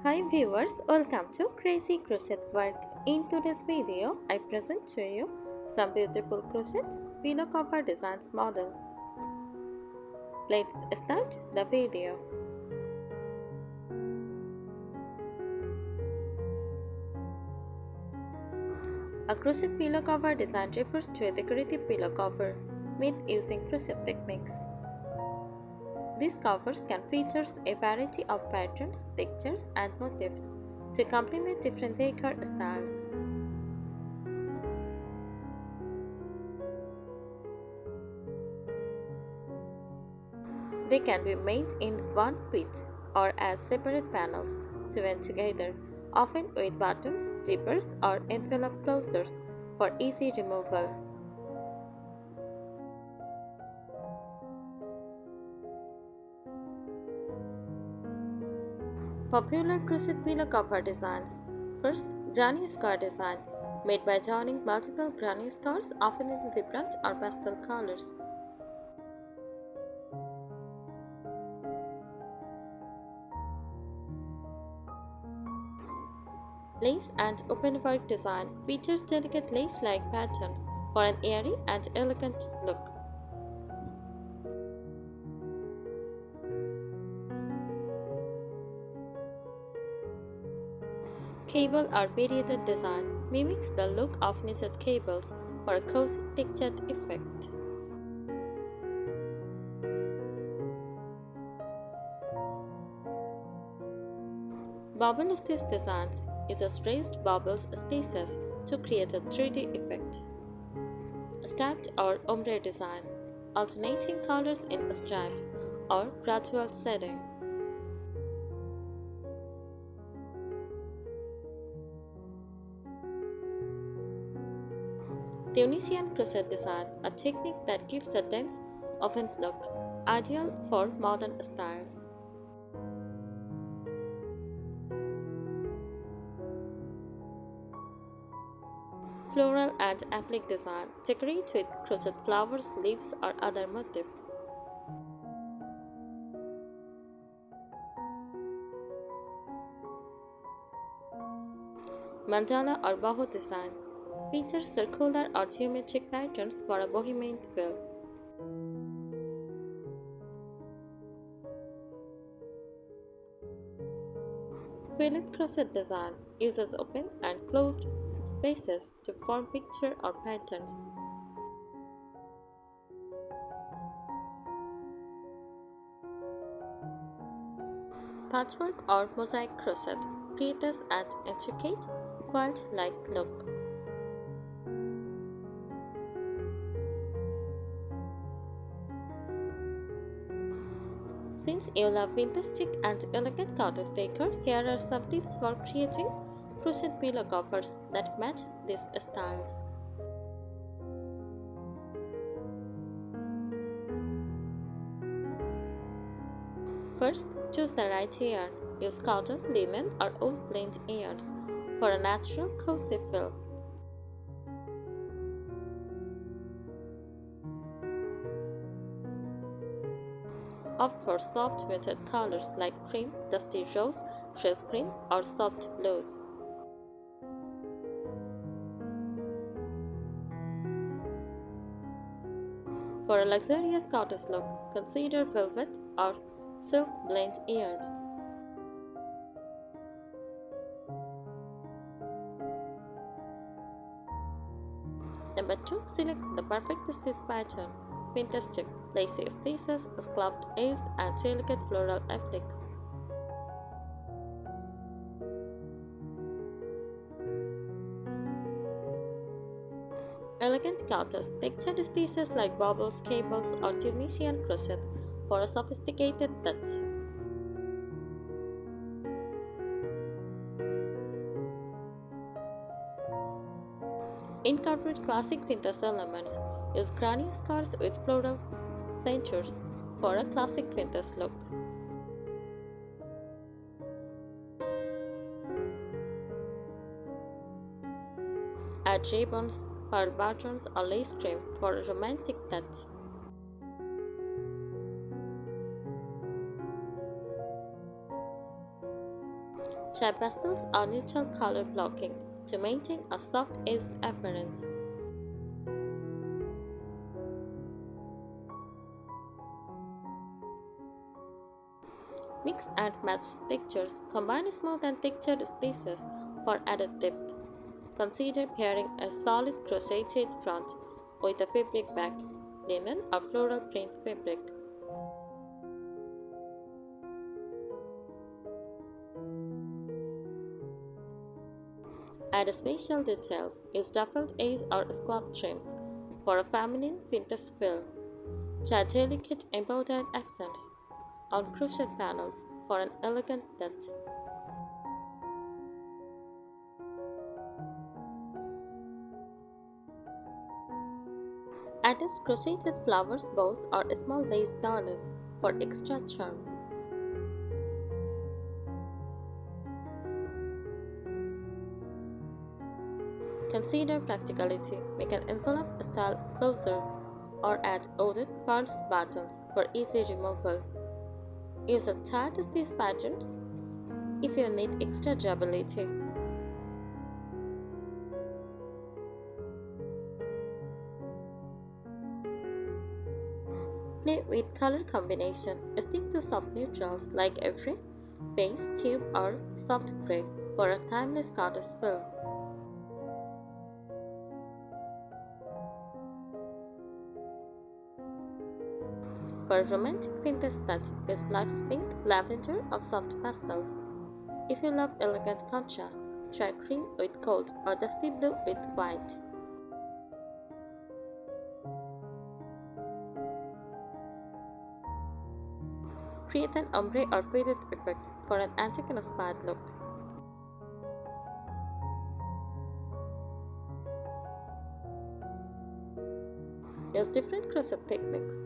Hi viewers, welcome to Crazy Crochet World. In today's video, I present to you some beautiful crochet pillow cover designs model. Let's start the video. A crochet pillow cover design refers to a decorative pillow cover made using crochet techniques. These covers can feature a variety of patterns, textures, and motifs to complement different decor styles. They can be made in one piece or as separate panels sewn together, often with buttons, zippers, or envelope closures for easy removal. Popular crochet pillow cover designs. First, granny square design, made by joining multiple granny squares, often in vibrant or pastel colors. Lace and openwork design features delicate lace-like patterns for an airy and elegant look. Cable or beaded design mimics the look of knitted cables for a cozy textured effect. Bubble stitch designs uses raised bubbles stitches to create a 3D effect. Stamped or ombre design, alternating colors in stripes or gradual shading. Tunisian crochet design, a technique that gives a dense, open look, ideal for modern styles. Floral and applique design, decorate with crochet flowers, leaves, or other motifs. Mandala or boho design, features circular or geometric patterns for a bohemian feel. Fillet crochet design uses open and closed spaces to form picture or patterns. Patchwork or mosaic crochet creates an intricate, quilt-like look. Since you love vintage and elegant cottage decor, here are some tips for creating crochet pillow covers that match these styles. First, choose the right yarn. Use cotton, linen, or wool blend yarns for a natural, cozy feel. Opt for soft muted colors like cream, dusty rose, fresh green, or soft blues. For a luxurious cottage look, consider velvet or silk blend yarns. Number 2. Select the perfect stitch pattern. Fantastic lacy stitches, scalloped edges, and delicate floral appliques. Elegant counters, textured stitches like bubbles, cables, or Tunisian crochet for a sophisticated touch. Incorporate classic vintage elements. Use granny scarves with floral centers for a classic vintage look. Add ribbons, pearl buttons, or lace trim for a romantic touch. Try pastels or neutral color blocking to maintain a soft-edged appearance. Mix and match textures. Combine smooth and textured pieces for added depth. Consider pairing a solid crocheted front with a fabric back, linen or floral print fabric. Add special details. Use ruffled edge or scallop trims for a feminine vintage feel. Try delicate embroidered accents on crochet panels for an elegant touch. Attach crocheted flowers, bows, or small lace garlands for extra charm. Consider practicality. Make an envelope style closer or add wooden false buttons for easy removal. Use a chart stitch patterns if you need extra durability. Play with color combination. Stick to soft neutrals like every beige, tube, or soft gray for a timeless goddess feel. For a romantic vintage touch, use black, pink, lavender, or soft pastels. If you love elegant contrast, try cream with gold or dusty blue with white. Create an ombre or faded effect for an antique-inspired look. Use different crochet techniques.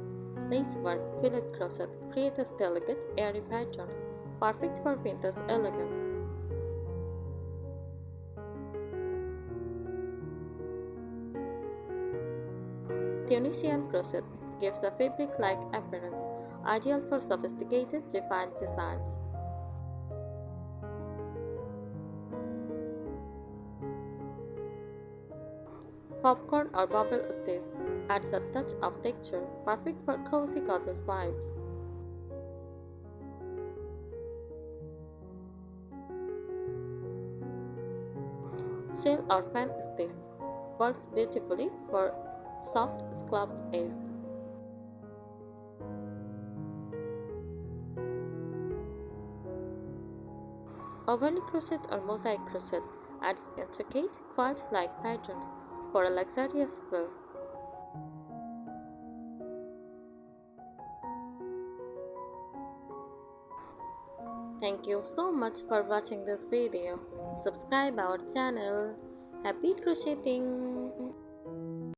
Lace work, fillet crochet creates delicate, airy patterns, perfect for vintage elegance. Tunisian crochet gives a fabric-like appearance, ideal for sophisticated, defined designs. Popcorn or bubble stitch adds a touch of texture, perfect for cozy goddess vibes. Shell or fan stitch works beautifully for soft scalloped edges. Overlay crochet or mosaic crochet adds intricate, quilt-like patterns for a luxurious feel. Thank you so much for watching this video. Subscribe our channel. Happy crocheting!